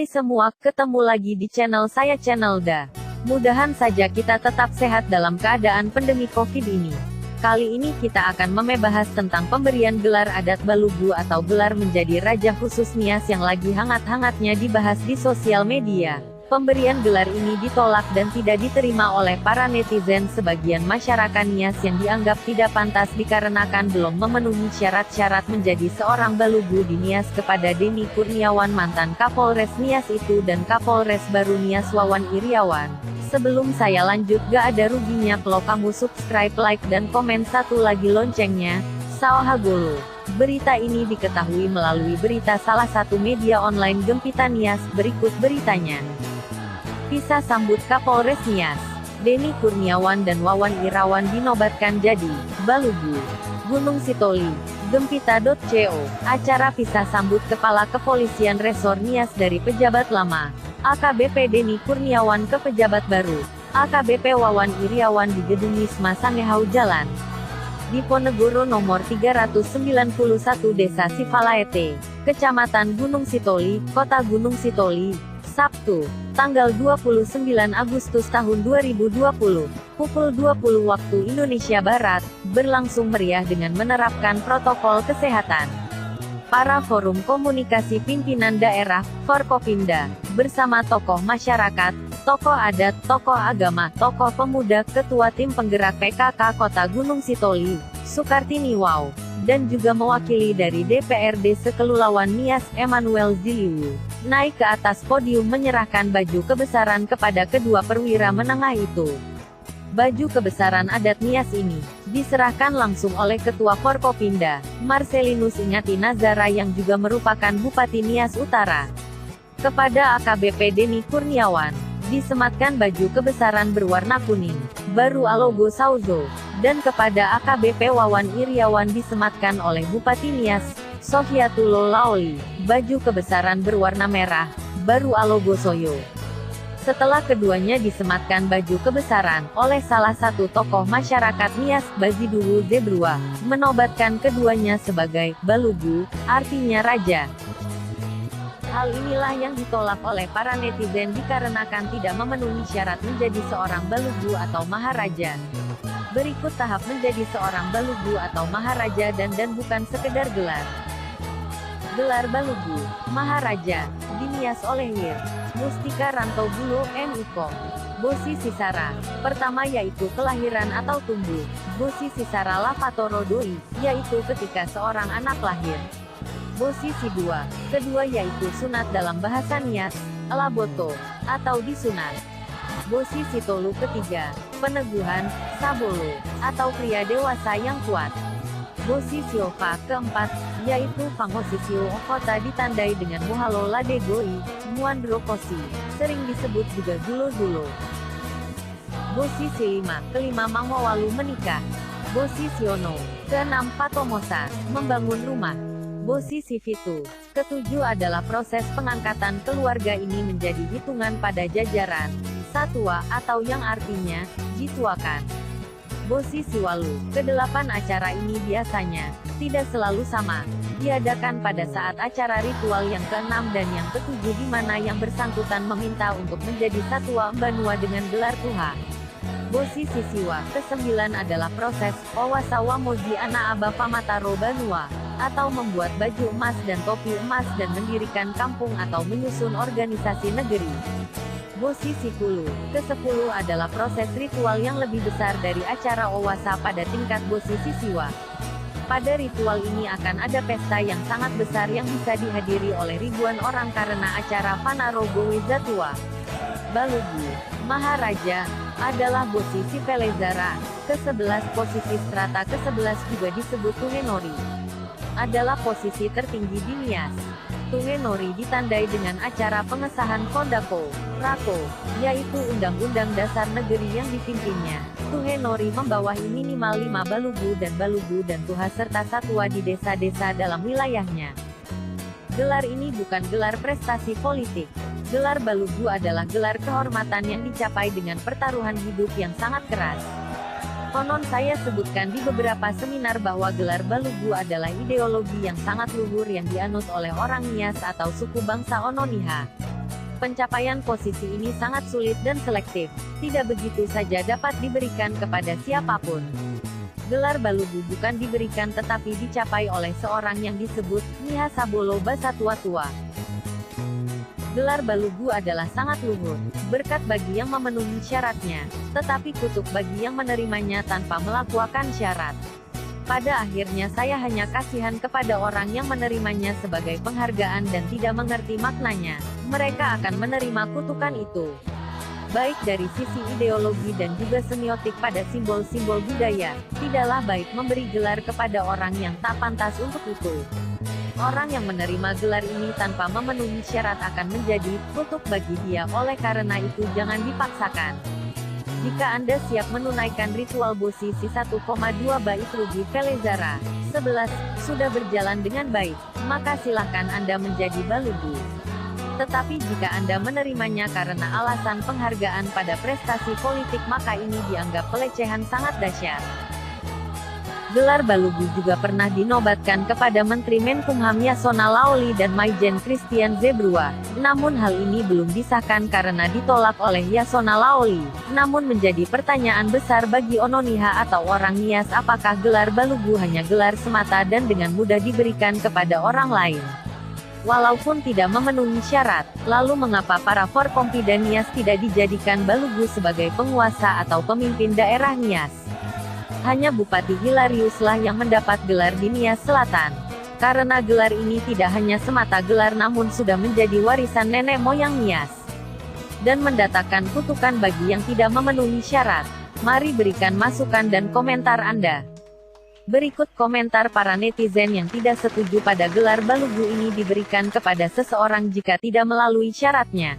Hai semua, ketemu lagi di channel saya Channel Da. Mudahan saja kita tetap sehat dalam keadaan pandemi COVID ini. Kali ini kita akan membahas tentang pemberian gelar adat Balugu atau gelar menjadi Raja Khusus Nias yang lagi hangat-hangatnya dibahas di sosial media. Pemberian gelar ini ditolak dan tidak diterima oleh para netizen sebagian masyarakat Nias yang dianggap tidak pantas dikarenakan belum memenuhi syarat-syarat menjadi seorang Balugu di Nias kepada Denny Kurniawan mantan Kapolres Nias itu dan Kapolres baru Nias Wawan Iriawan. Sebelum saya lanjut, gak ada ruginya kalau kamu subscribe, like, dan komen satu lagi loncengnya. Saohagolo. Berita ini diketahui melalui berita salah satu media online Gempita Nias. Berikut beritanya. Pisah sambut Kapolres Nias. Denny Kurniawan dan Wawan Irawan dinobatkan jadi Balugu. Gunung Sitoli. Gempita.co. Acara pisah sambut Kepala Kepolisian Resor Nias dari pejabat lama AKBP Denny Kurniawan ke pejabat baru AKBP Wawan Iriawan di Gedung Wisma Sangehau Jalan Diponegoro nomor 391 Desa Sivalaete, Kecamatan Gunung Sitoli, Kota Gunung Sitoli, Sabtu, tanggal 29 Agustus tahun 2020, pukul 20 waktu Indonesia Barat, berlangsung meriah dengan menerapkan protokol kesehatan. Para forum komunikasi pimpinan daerah, Forkopimda, bersama tokoh masyarakat, tokoh adat, tokoh agama, tokoh pemuda, ketua tim penggerak PKK Kota Gunung Sitoli, Sukartini Wow, dan juga mewakili dari DPRD Sekelulawan Nias, Emmanuel Ziliu, naik ke atas podium menyerahkan baju kebesaran kepada kedua perwira menengah itu. Baju kebesaran adat Nias ini diserahkan langsung oleh Ketua Forkopimda, Marcelinus Ingati Nazara yang juga merupakan Bupati Nias Utara. Kepada AKBP Denny Kurniawan, disematkan baju kebesaran berwarna kuning, baru logo Sauzo, dan kepada AKBP Wawan Iriawan disematkan oleh Bupati Nias, Sohiatullo Laoli, baju kebesaran berwarna merah, baru logo Soyo. Setelah keduanya disematkan baju kebesaran oleh salah satu tokoh masyarakat Nias, Baziduwu Zebrua, menobatkan keduanya sebagai Balugu, artinya raja. Hal inilah yang ditolak oleh para netizen dikarenakan tidak memenuhi syarat menjadi seorang Balugu atau Maharaja. Berikut tahap menjadi seorang Balugu atau Maharaja dan bukan sekedar gelar. Gelar Balugu, Maharaja, dinias oleh Wir Mustika Ranto Bulo M.Iko. Bosi Sisara. Pertama yaitu kelahiran atau tumbuh. Bosi Sisara Lavatoro Doi, yaitu ketika seorang anak lahir. Posisi 2. Kedua yaitu sunat dalam bahasa Nias, Elaboto, atau disunat. Posisi tolu ketiga, peneguhan, Sabolo, atau pria dewasa yang kuat. Posisi Ova keempat, yaitu Fangosisio Kota ditandai dengan Muhalo Ladegoi, Muandrokosi, sering disebut juga Dulo-Dulo. Posisi 5, kelima Mangwawalu menikah. Posisi Ono, keenam Patomosa, membangun rumah. Posisi Fitu, ketujuh adalah proses pengangkatan keluarga ini menjadi hitungan pada jajaran Satua atau yang artinya dituakan. Posisi Walu, kedelapan acara ini biasanya tidak selalu sama, diadakan pada saat acara ritual yang keenam dan yang ketujuh di mana yang bersangkutan meminta untuk menjadi Satua Mbanua dengan gelar Tuha. Posisi Siwa, kesembilan adalah proses Owasawa Moji Ana Aba Pamataro Banua, atau membuat baju emas dan topi emas dan mendirikan kampung atau menyusun organisasi negeri. Posisi 10, ke-10 adalah proses ritual yang lebih besar dari acara Owasa pada tingkat posisi Siwa. Pada ritual ini akan ada pesta yang sangat besar yang bisa dihadiri oleh ribuan orang karena acara Panarogo Wezatua. Balugu, Maharaja, adalah posisi Velezara. Ke-11 posisi strata ke-11 juga disebut Tuhenori. Adalah posisi tertinggi di Nias. Tuhenori ditandai dengan acara pengesahan Kondako, Rako, yaitu Undang-Undang Dasar Negeri yang dipimpinnya. Tuhenori membawahi minimal 5 Balugu dan Tuha serta Satua di desa-desa dalam wilayahnya. Gelar ini bukan gelar prestasi politik. Gelar Balugu adalah gelar kehormatan yang dicapai dengan pertaruhan hidup yang sangat keras. Konon saya sebutkan di beberapa seminar bahwa gelar Balugu adalah ideologi yang sangat luhur yang dianut oleh orang Nias atau suku bangsa Ononiha. Pencapaian posisi ini sangat sulit dan selektif, tidak begitu saja dapat diberikan kepada siapapun. Gelar Balugu bukan diberikan tetapi dicapai oleh seorang yang disebut Nia Sabolo Basatwa Tua. Gelar Balugu adalah sangat luhur, berkat bagi yang memenuhi syaratnya, tetapi kutuk bagi yang menerimanya tanpa melakukan syarat. Pada akhirnya saya hanya kasihan kepada orang yang menerimanya sebagai penghargaan dan tidak mengerti maknanya. Mereka akan menerima kutukan itu. Baik dari sisi ideologi dan juga semiotik pada simbol-simbol budaya, tidaklah baik memberi gelar kepada orang yang tak pantas untuk itu. Orang yang menerima gelar ini tanpa memenuhi syarat akan menjadi kutuk bagi dia, oleh karena itu jangan dipaksakan. Jika Anda siap menunaikan ritual posisi 1,2 bait rugi Velezara 11 sudah berjalan dengan baik, maka silahkan Anda menjadi Balugu. Tetapi jika Anda menerimanya karena alasan penghargaan pada prestasi politik, maka ini dianggap pelecehan sangat dahsyat. Gelar Balugu juga pernah dinobatkan kepada Menteri Menkumham Yasona Laoly dan Maijen Christian Zebrua, namun hal ini belum disahkan karena ditolak oleh Yasona Laoly. Namun menjadi pertanyaan besar bagi Ononiha atau orang Nias, apakah gelar Balugu hanya gelar semata dan dengan mudah diberikan kepada orang lain? Walaupun tidak memenuhi syarat, lalu mengapa para Forkompida Nias tidak dijadikan Balugu sebagai penguasa atau pemimpin daerah Nias? Hanya Bupati Hilariuslah yang mendapat gelar di Nias Selatan. Karena gelar ini tidak hanya semata gelar namun sudah menjadi warisan nenek moyang Nias. Dan mendatangkan kutukan bagi yang tidak memenuhi syarat. Mari berikan masukan dan komentar Anda. Berikut komentar para netizen yang tidak setuju pada gelar Balugu ini diberikan kepada seseorang jika tidak melalui syaratnya.